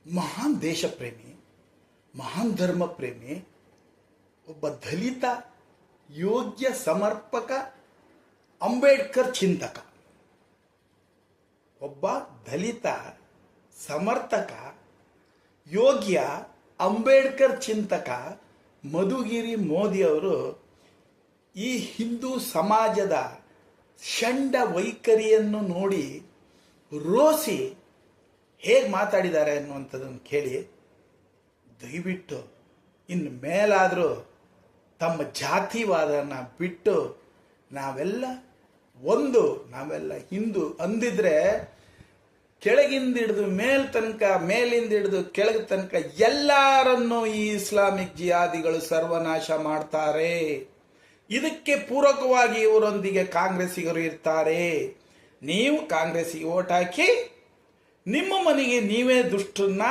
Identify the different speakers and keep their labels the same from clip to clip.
Speaker 1: ಮಹಾನ್ ದೇಶ ಪ್ರೇಮಿ, ಮಹಾನ್ ಧರ್ಮ ಪ್ರೇಮಿ, ಒಬ್ಬ ದಲಿತ ಯೋಗ್ಯ ಸಮರ್ಪಕ ಅಂಬೇಡ್ಕರ್ ಚಿಂತಕ, ಒಬ್ಬ ದಲಿತ ಸಮರ್ಥಕ ಯೋಗ್ಯ ಅಂಬೇಡ್ಕರ್ ಚಿಂತಕ ಮಧುಗಿರಿ ಮೋದಿ ಅವರು ಈ ಹಿಂದೂ ಸಮಾಜದ ಷಂಡ ವೈಖರಿಯನ್ನು ನೋಡಿ ರೋಸಿ ಹೇಗೆ ಮಾತಾಡಿದ್ದಾರೆ ಅನ್ನುವಂಥದ್ದನ್ನು ಕೇಳಿ ದಯವಿಟ್ಟು ಇನ್ನು ಮೇಲಾದರೂ ತಮ್ಮ ಜಾತಿವಾದನ ಬಿಟ್ಟು ನಾವೆಲ್ಲ ಹಿಂದೂ ಅಂದಿದ್ರೆ ಕೆಳಗಿಂದ ಹಿಡಿದು ಮೇಲಿಂದ ಹಿಡಿದು ಕೆಳಗೆ ತನಕ ಎಲ್ಲರನ್ನೂ ಈ ಇಸ್ಲಾಮಿಕ್ ಜಿಹಾದಿಗಳು ಸರ್ವನಾಶ ಮಾಡ್ತಾರೆ. ಇದಕ್ಕೆ ಪೂರಕವಾಗಿ ಇವರೊಂದಿಗೆ ಕಾಂಗ್ರೆಸ್ಸಿಗರು ಇರ್ತಾರೆ. ನೀವು ಕಾಂಗ್ರೆಸ್ಸಿಗೆ ಓಟ್ ಹಾಕಿ ನಿಮ್ಮ ಮನೆಗೆ ನೀವೇ ದುಷ್ಟರನ್ನ,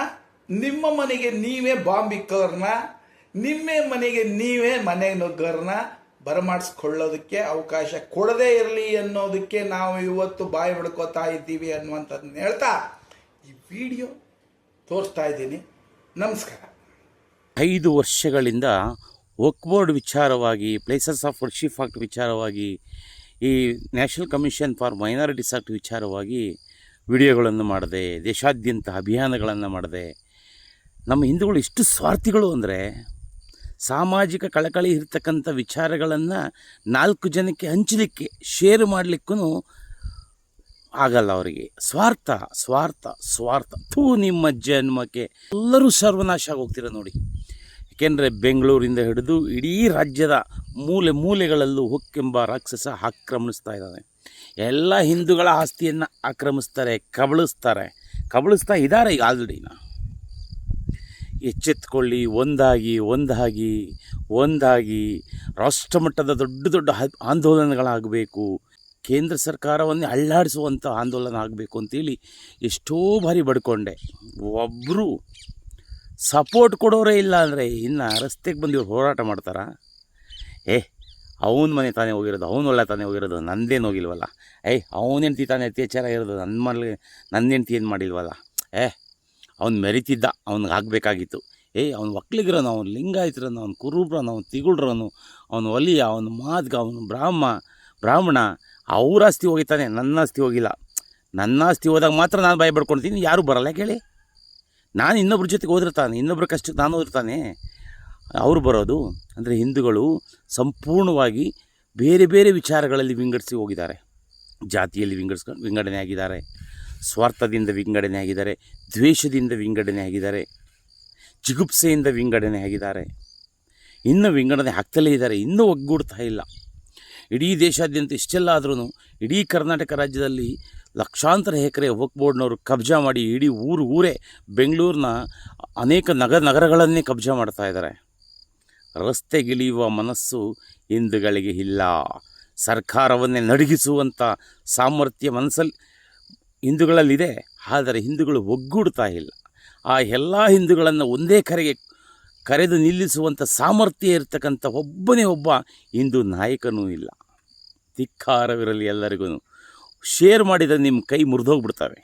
Speaker 1: ನಿಮ್ಮ ಮನೆಗೆ ನೀವೇ ಬಾಂಬಿಕ್ಕರ್ನ, ನಿಮ್ಮ ಮನೆಗೆ ನೀವೇ ಮನೆ ನುಗ್ಗರನ್ನ ಬರಮಾಡಿಸ್ಕೊಳ್ಳೋದಕ್ಕೆ ಅವಕಾಶ ಕೊಡದೇ ಇರಲಿ ಅನ್ನೋದಕ್ಕೆ ನಾವು ಇವತ್ತು ಬಾಯಿ ಬಿಡ್ಕೋತಾ ಇದ್ದೀವಿ ಅನ್ನುವಂಥದ್ದನ್ನ ಹೇಳ್ತಾ ಈ ವಿಡಿಯೋ ತೋರಿಸ್ತಾ ಇದ್ದೀನಿ. ನಮಸ್ಕಾರ.
Speaker 2: 5 ವರ್ಷಗಳಿಂದ ವಕ್ಫ್ ಬೋರ್ಡ್ ವಿಚಾರವಾಗಿ, ಪ್ಲೇಸಸ್ ಆಫ್ ವರ್ಷಿಪ್ ಆಕ್ಟ್ ವಿಚಾರವಾಗಿ, ಈ national commission for minorities act ವಿಚಾರವಾಗಿ ವಿಡಿಯೋಗಳನ್ನು ಮಾಡಿದೆ, ದೇಶಾದ್ಯಂತ ಅಭಿಯಾನಗಳನ್ನು ಮಾಡಿದೆ. ನಮ್ಮ ಹಿಂದೂಗಳು ಇಷ್ಟು ಸ್ವಾರ್ಥಿಗಳು ಅಂದರೆ ಸಾಮಾಜಿಕ ಕಳಕಳಿ ಇರ್ತಕ್ಕಂಥ ವಿಚಾರಗಳನ್ನು 4 ಜನಕ್ಕೆ ಹಂಚಲಿಕ್ಕೆ, ಶೇರ್ ಮಾಡಲಿಕ್ಕೂ ಆಗಲ್ಲ ಅವರಿಗೆ. ಸ್ವಾರ್ಥ ಸ್ವಾರ್ಥ ಸ್ವಾರ್ಥ. ನಿಮ್ಮ ಜನ್ಮಕ್ಕೆ ಎಲ್ಲರೂ ಸರ್ವನಾಶ ಆಗೋಗ್ತೀರ ನೋಡಿ. ಏಕೆಂದರೆ ಬೆಂಗಳೂರಿಂದ ಹಿಡಿದು ಇಡೀ ರಾಜ್ಯದ ಮೂಲೆ ಮೂಲೆಗಳಲ್ಲೂ ಹುಕ್ಕೆಂಬ ರಾಕ್ಷಸ ಆಕ್ರಮಿಸ್ತಾ ಇದ್ದಾನೆ. ಎಲ್ಲ ಹಿಂದೂಗಳ ಆಸ್ತಿಯನ್ನು ಆಕ್ರಮಿಸ್ತಾರೆ, ಕಬಳಿಸ್ತಾ ಇದ್ದಾರೆ ಈಗ ಆಲ್ರೆಡಿನ. ಎಚ್ಚೆತ್ಕೊಳ್ಳಿ, ಒಂದಾಗಿ ರಾಷ್ಟ್ರಮಟ್ಟದ ದೊಡ್ಡ ಆಂದೋಲನಗಳಾಗಬೇಕು. ಕೇಂದ್ರ ಸರ್ಕಾರವನ್ನೇ ಅಲ್ಲಾಡಿಸುವಂಥ ಆಂದೋಲನ ಆಗಬೇಕು ಅಂತೇಳಿ ಎಷ್ಟೋ ಬಾರಿ ಬಡ್ಕೊಂಡೆ. ಒಬ್ಬರು ಸಪೋರ್ಟ್ ಕೊಡೋರೇ ಇಲ್ಲ ಅಂದರೆ ಇನ್ನು ರಸ್ತೆಗೆ ಬಂದು ಹೋರಾಟ ಮಾಡ್ತಾರಾ? ಅವನ ಮನೆ ತಾನೇ ಹೋಗಿರೋದು, ಅವನು ಒಳ್ಳೆ ತಾನೇ ಹೋಗಿರೋದು, ನಂದೇನು ಹೋಗಿಲ್ವಲ್ಲ. ಅವನ ಹೆಂಡ್ತಿ ತಾನೇ ಅತ್ಯಾಚಾರ ಇರೋದು, ನನ್ನ ಹೆಂಡ್ತಿ ಏನು ಮಾಡಿಲ್ವಲ್ಲ. ಅವ್ನು ಮೆರಿತಿದ್ದ, ಅವ್ನಿಗೆ ಆಗಬೇಕಾಗಿತ್ತು. ಅವ್ನು ಒಕ್ಕಲಿಗರನು, ಅವ್ನು ಲಿಂಗಾಯತರನು, ಅವ್ನು ಕುರುಬ್ರನು, ಅವ್ನು ತಿಗುಳ್ರನು, ಅವನು ಒಲಿಯ, ಅವನು ಮಾದ್ಗ, ಅವನು ಬ್ರಾಹ್ಮಣ. ಅವ್ರ ಆಸ್ತಿ ಹೋಗಿತಾನೆ, ನನ್ನ ಆಸ್ತಿ ಹೋಗಿಲ್ಲ. ನನ್ನ ಆಸ್ತಿ ಹೋದಾಗ ಮಾತ್ರ ನಾನು ಭಯ ಪಡ್ಕೊಳ್ತೀನಿ, ಯಾರೂ ಬರಲ್ಲ ಕೇಳಿ. ನಾನು ಇನ್ನೊಬ್ರ ಜೊತೆಗೆ ಹೋದಿರ್ತಾನೆ, ಇನ್ನೊಬ್ರ ಕಷ್ಟಕ್ಕೆ ನಾನು ಹೋದಿರ್ತಾನೆ, ಅವರು ಬರೋದು. ಅಂದರೆ ಹಿಂದೂಗಳು ಸಂಪೂರ್ಣವಾಗಿ ಬೇರೆ ಬೇರೆ ವಿಚಾರಗಳಲ್ಲಿ ವಿಂಗಡಿಸಿ ಹೋಗಿದ್ದಾರೆ. ಜಾತಿಯಲ್ಲಿ ವಿಂಗಡಣೆ ಆಗಿದ್ದಾರೆ, ಸ್ವಾರ್ಥದಿಂದ ವಿಂಗಡಣೆ ಆಗಿದ್ದಾರೆ, ದ್ವೇಷದಿಂದ ವಿಂಗಡಣೆ ಆಗಿದ್ದಾರೆ, ಜಿಗುಪ್ಸೆಯಿಂದ ವಿಂಗಡಣೆ ಆಗಿದ್ದಾರೆ. ಇನ್ನೂ ವಿಂಗಡಣೆ ಆಗ್ತಲೇ ಇದ್ದಾರೆ, ಇನ್ನೂ ಒಗ್ಗೂಡ್ತಾ ಇಲ್ಲ. ಇಡೀ ದೇಶಾದ್ಯಂತ ಇಷ್ಟೆಲ್ಲ ಆದ್ರೂ ಇಡೀ ಕರ್ನಾಟಕ ರಾಜ್ಯದಲ್ಲಿ ಲಕ್ಷಾಂತರ ಎಕರೆ ವಕ್ಫ್ ಬೋರ್ಡ್ನವರು ಕಬ್ಜಾ ಮಾಡಿ ಇಡೀ ಊರೇ ಬೆಂಗಳೂರಿನ ಅನೇಕ ನಗರಗಳನ್ನೇ ಕಬ್ಜಾ ಮಾಡ್ತಾ ಇದ್ದಾರೆ. ರಸ್ತೆಗಿಳಿಯುವ ಮನಸ್ಸು ಹಿಂದೂಗಳಿಗೆ ಇಲ್ಲ. ಸರ್ಕಾರವನ್ನೇ ನಡಗಿಸುವಂಥ ಸಾಮರ್ಥ್ಯ ಮನಸ್ಸಲ್ಲಿ ಹಿಂದೂಗಳಲ್ಲಿದೆ, ಆದರೆ ಹಿಂದೂಗಳು ಒಗ್ಗೂಡ್ತಾ ಇಲ್ಲ. ಆ ಎಲ್ಲ ಹಿಂದೂಗಳನ್ನು ಒಂದೇ ಕರೆದು ನಿಲ್ಲಿಸುವಂಥ ಸಾಮರ್ಥ್ಯ ಇರತಕ್ಕಂಥ ಒಬ್ಬನೇ ಒಬ್ಬ ಹಿಂದೂ ನಾಯಕನೂ ಇಲ್ಲ. ಧಿಕ್ಕಾರವಿರಲಿ ಎಲ್ಲರಿಗೂ. ಶೇರ್ ಮಾಡಿದರೆ ನಿಮ್ಮ ಕೈ ಮುರಿದೋಗ್ಬಿಡ್ತವೆ.